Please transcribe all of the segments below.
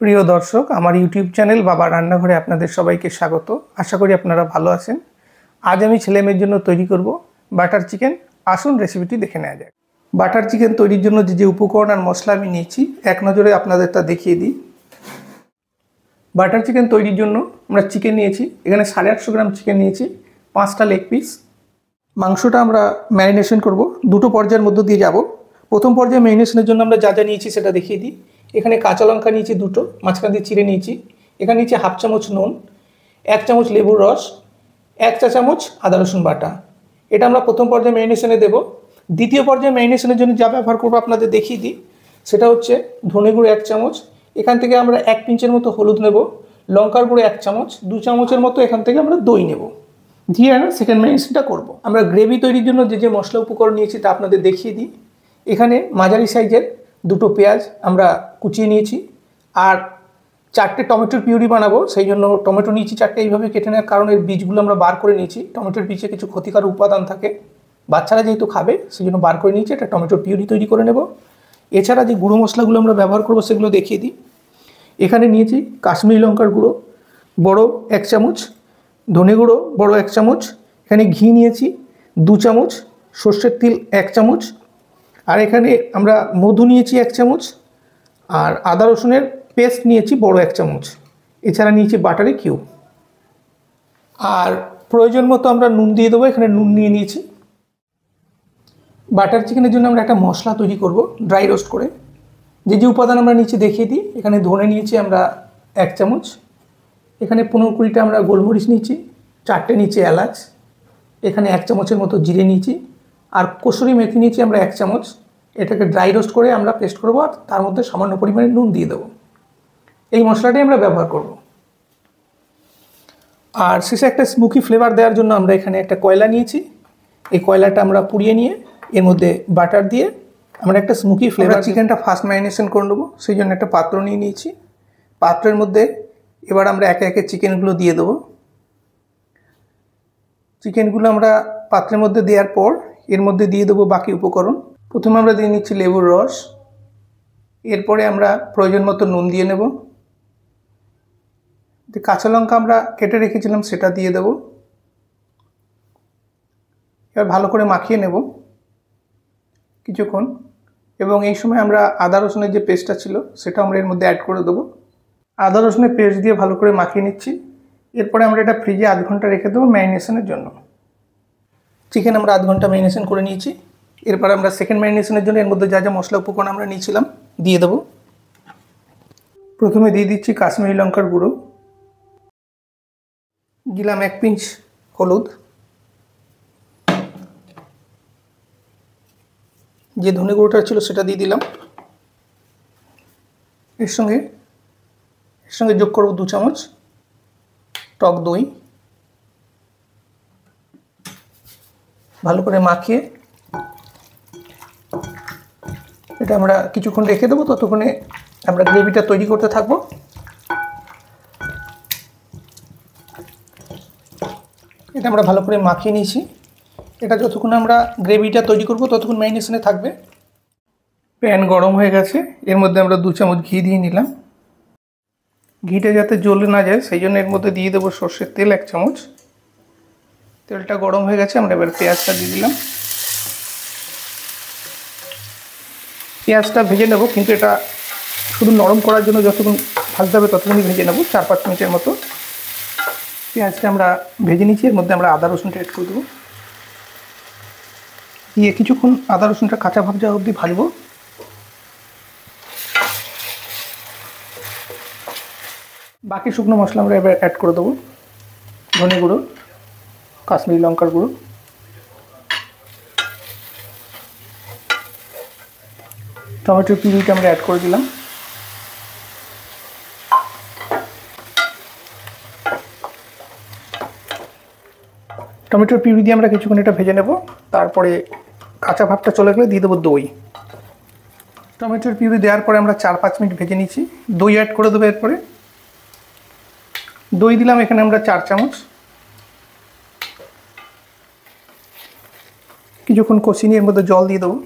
প্রিয় দর্শক, আমার ইউটিউব চ্যানেল বাবা রান্নাঘরে আপনাদের সবাইকে স্বাগত। আশা করি আপনারা ভালো আছেন। আজ আমি ছেলে মেয়ের জন্য তৈরি করব বাটার চিকেন। আসুন রেসিপিটি দেখে নেওয়া যাক। বাটার চিকেন তৈরির জন্য যে উপকরণ আর মশলা আমি নিয়েছি এক নজরে আপনাদের তা দেখিয়ে দিই। বাটার চিকেন তৈরির জন্য আমরা চিকেন নিয়েছি, এখানে 850 গ্রাম চিকেন নিয়েছি, 5টা লেগ পিস। মাংসটা আমরা ম্যারিনেশন করব, দুটো পর্যায়ের মধ্য দিয়ে যাব। প্রথম পর্যায়ে ম্যারিনেশনের জন্য আমরা যা যা নিয়েছি সেটা দেখিয়ে দিই। এখানে কাঁচা লঙ্কা নিয়েছি দুটো, মাঝখান দিয়ে চিড়ে নিয়েছি। এখানে নিয়েছি হাফ চামচ নুন, 1 চামচ লেবুর রস, 1 চা চামচ আদা রসুন বাটা। এটা আমরা প্রথম পর্যায়ে ম্যারিনেশনে দেব। দ্বিতীয় পর্যায়ে ম্যারিনেশনের জন্য যা ব্যবহার করবো আপনাদের দেখিয়ে দিই। সেটা হচ্ছে ধনে গুঁড়ো 1 চামচ, এখান থেকে আমরা 1 পিঞ্চের মতো হলুদ নেব, লঙ্কার গুঁড়ো 1 চামচ, 2 চামচের মতো এখান থেকে আমরা দই নেব, দিয়ে আমরা সেকেন্ড ম্যারিনেশনটা করবো। আমরা গ্রেভি তৈরির জন্য যে মশলা উপকরণ নিয়েছি তা আপনাদের দেখিয়ে দিই। এখানে মাঝারি সাইজের দুটো পেঁয়াজ আমরা কুচিয়ে নিয়েছি, আর 4টে টমেটোর পিউরি বানাবো, সেই জন্য টমেটো নিয়েছি 4টে। এইভাবে কেটে নেওয়ার কারণে বীজগুলো আমরা বার করে নিয়েছি। টমেটোর বীজে কিছু ক্ষতিকারক উপাদান থাকে, বাচ্চারা যেহেতু খাবে সেই জন্য বার করে নিয়েছি। এটা টমেটোর পিউরি তৈরি করে নেব। এছাড়া যে গুঁড়ো মশলাগুলো আমরা ব্যবহার করবো সেগুলো দেখিয়ে দিই। এখানে নিয়েছি কাশ্মীরি লঙ্কার গুঁড়ো বড় 1 চামচ, ধনে গুঁড়ো বড় 1 চামচ, এখানে ঘি নিয়েছি 2 চামচ, সর্ষের তেল 1 চামচ, আর এখানে আমরা মধু নিয়েছি 1 চামচ, আর আদা রসুনের পেস্ট নিয়েছি বড় 1 চামচ। এছাড়া নিয়েছি বাটারি কিউব, আর প্রয়োজন মতো আমরা নুন দিয়ে দেবো। এখানে নুন নিয়ে নিয়েছি। বাটার চিকেনের জন্য আমরা একটা মশলা তৈরি করব ড্রাই রোস্ট করে। যে উপাদান আমরা নিচে দেখিয়ে দিই। এখানে ধনে নিয়েছি আমরা 1 চামচ, এখানে 15-20টা আমরা গোলমরিচ নিয়েছি, 4টে নিচে এলাচ, এখানে 1 চামচের মতো জিরে নিয়েছি, আর কসুরি মেথি নিয়েছি আমরা 1 চামচ। এটাকে ড্রাই রোস্ট করে আমরা পেস্ট করব, আর তার মধ্যে সামান্য পরিমাণে নুন দিয়ে দেবো। এই মশলাটাই আমরা ব্যবহার করব। আর শেষে একটা স্মোকি ফ্লেভার দেওয়ার জন্য আমরা এখানে একটা কয়লা নিয়েছি। এই কয়লাটা আমরা পুড়িয়ে নিয়ে এর মধ্যে বাটার দিয়ে আমরা একটা স্মোকি ফ্লেভার চিকেনটা ফার্স্ট ম্যারিনেশন করে নেবো, সেই জন্য একটা পাত্র নিয়ে নিয়েছি। পাত্রের মধ্যে এবার আমরা একে একে চিকেনগুলো দিয়ে দেবো। চিকেনগুলো আমরা পাত্রের মধ্যে দেওয়ার পর এর মধ্যে দিয়ে দেবো বাকি উপকরণ। প্রথমে আমরা দিয়ে নিচ্ছি লেবুর রস, এরপরে আমরা প্রয়োজন মতো নুন দিয়ে নেব। কাঁচা লঙ্কা আমরা কেটে রেখেছিলাম সেটা দিয়ে দেব। এবার ভালো করে মাখিয়ে নেব কিছুক্ষণ, এবং এই সময় আমরা আদা রসুনের যে পেস্টটা ছিল সেটা আমরা এর মধ্যে অ্যাড করে দেবো। আদা রসুনের পেস্ট দিয়ে ভালো করে মাখিয়ে নিচ্ছি। এরপরে আমরা এটা ফ্রিজে আধ ঘন্টা রেখে দেবো ম্যারিনেশনের জন্য। চিকেন আমরা আধ ঘন্টা ম্যারিনেশন করে নিয়েছি। এরপর আমরা সেকেন্ড ম্যারিনেশনের জন্য এর মধ্যে যা যা মশলা উপকরণ আমরা নিয়েছিলাম দিয়ে দেবো। প্রথমে দিয়ে দিচ্ছি কাশ্মীরি লঙ্কার গুঁড়ো, দিলাম 1 পিঞ্চ হলুদ, যে ধনে গুঁড়োটা ছিল সেটা দিয়ে দিলাম। এর সঙ্গে যোগ করব 2 চামচ টক দই। ভালো করে মাখিয়ে এটা আমরা কিছুক্ষণ রেখে দেবো। ততক্ষণে আমরা গ্রেভিটা তৈরি করতে থাকবো। এটা আমরা ভালো করে মাখিয়ে নিয়েছি। এটা যতক্ষণ আমরা গ্রেভিটা তৈরি করব ততক্ষণ ম্যারিনেশনে থাকবে। প্যান গরম হয়ে গেছে, এর মধ্যে আমরা 2 চামচ ঘি দিয়ে নিলাম। ঘিটা যাতে জ্বলে না যায় সেই জন্য এর মধ্যে দিয়ে দেবো সর্ষের তেল 1 চামচ। তেলটা গরম হয়ে গেছে, আমরা এবার পেঁয়াজটা দিয়ে দিলাম। পেঁয়াজটা ভেজে নেব, কিন্তু এটা শুধু নরম করার জন্য যতক্ষণ ভাজতে হবে ততক্ষণই ভেজে নেব, 4-5 মিনিটের মতো। পেঁয়াজটা আমরা ভেজে নিচ্ছি, এর মধ্যে আমরা আদা রসুনটা অ্যাড করে দেবো। দিয়ে কিছুক্ষণ আদা রসুনটা কাঁচা ভাব যাওয়া অবধি ভাজবো। বাকি শুকনো মশলা আমরা এবার অ্যাড করে দেবো। ধনে গুঁড়ো, কাশ্মীরি লঙ্কার গুঁড়ো, টমেটোর পিউরিটা আমরা অ্যাড করে দিলাম। টমেটোর পিউরি দিয়ে আমরা কিছুক্ষণ এটা ভেজে নেব। তারপরে কাঁচা ভাবটা চলে গেলে দিয়ে দেবো দই। টমেটোর পিউরি দেওয়ার পরে আমরা 4-5 মিনিট ভেজে নিচ্ছি। দই অ্যাড করে দেবো। এরপরে দই দিলাম এখানে আমরা 4 চামচ। কিছুক্ষণ কষিয়ে নিয়ে এর মধ্যে জল দিয়ে দেবো।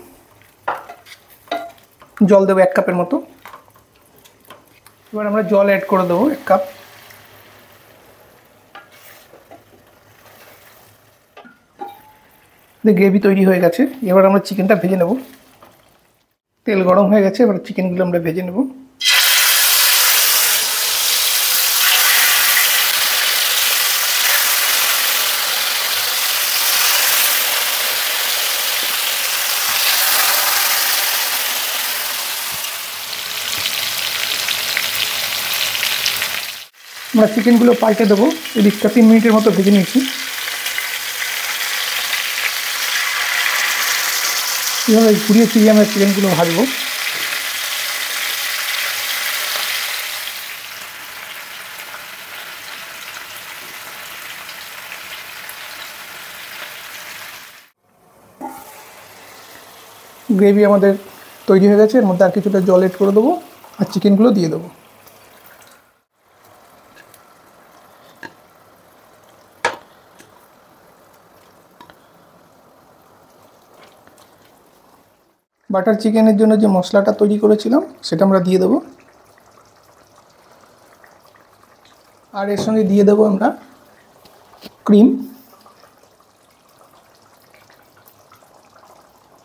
জল দেবো 1 কাপের মতো। এবার আমরা জল অ্যাড করে দেবো 1 কাপ। গ্রেভি তৈরি হয়ে গেছে। এবার আমরা চিকেনটা ভেজে নেব। তেল গরম হয়ে গেছে, এবার চিকেনগুলো আমরা ভেজে নেব। আমরা চিকেনগুলো পাল্টে দেবো। এদিকটা 3 মিনিটের মতো ভেজে নিয়েছি। এভাবে ঘুরিয়ে ফিরিয়ে আমরা চিকেনগুলো ভাজবো। গ্রেভি আমাদের তৈরি হয়ে গেছে। এর মধ্যে আর কিছুটা জল এড করে দেবো আর চিকেনগুলো দিয়ে দেবো। বাটার চিকেনের জন্য যে মশলাটা তৈরি করেছিলাম সেটা আমরা দিয়ে দেবো। আর এর সঙ্গে দিয়ে দেবো আমরা ক্রিম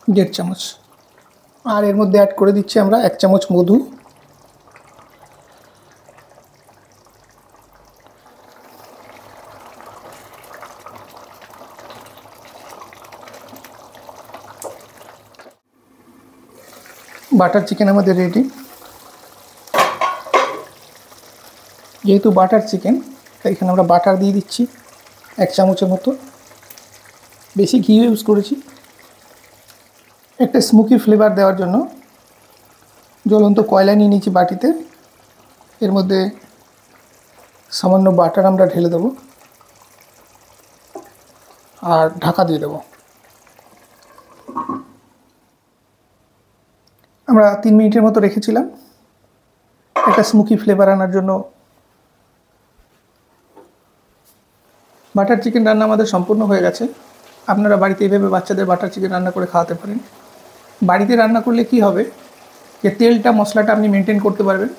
1.5 চামচ। আর এর মধ্যে অ্যাড করে দিচ্ছি আমরা 1 চামচ মধু। বাটার চিকেন আমাদের রেডি। যেহেতু বাটার চিকেন তাই এখানে আমরা বাটার দিয়ে দিচ্ছি 1 চামচের মতো। বেশি ঘি ইউজ করেছি। একটা স্মোকি ফ্লেভার দেওয়ার জন্য জ্বলন্ত কয়লা নিয়ে নিয়েছি বাটিতে। এর মধ্যে সামান্য বাটার আমরা ঢেলে দেবো আর ঢাকা দিয়ে দেবো। আমরা 3 মিনিটের মতো রেখেছিলাম একটা স্মোকি ফ্লেভার আনার জন্য। বাটার চিকেন রান্না আমাদের সম্পূর্ণ হয়ে গেছে। আপনারা বাড়িতে এইভাবে বাচ্চাদের বাটার চিকেন রান্না করে খাওয়াতে পারেন। বাড়িতে রান্না করলে কি হবে, যে তেলটা মশলাটা আপনি মেনটেন করতে পারবেন।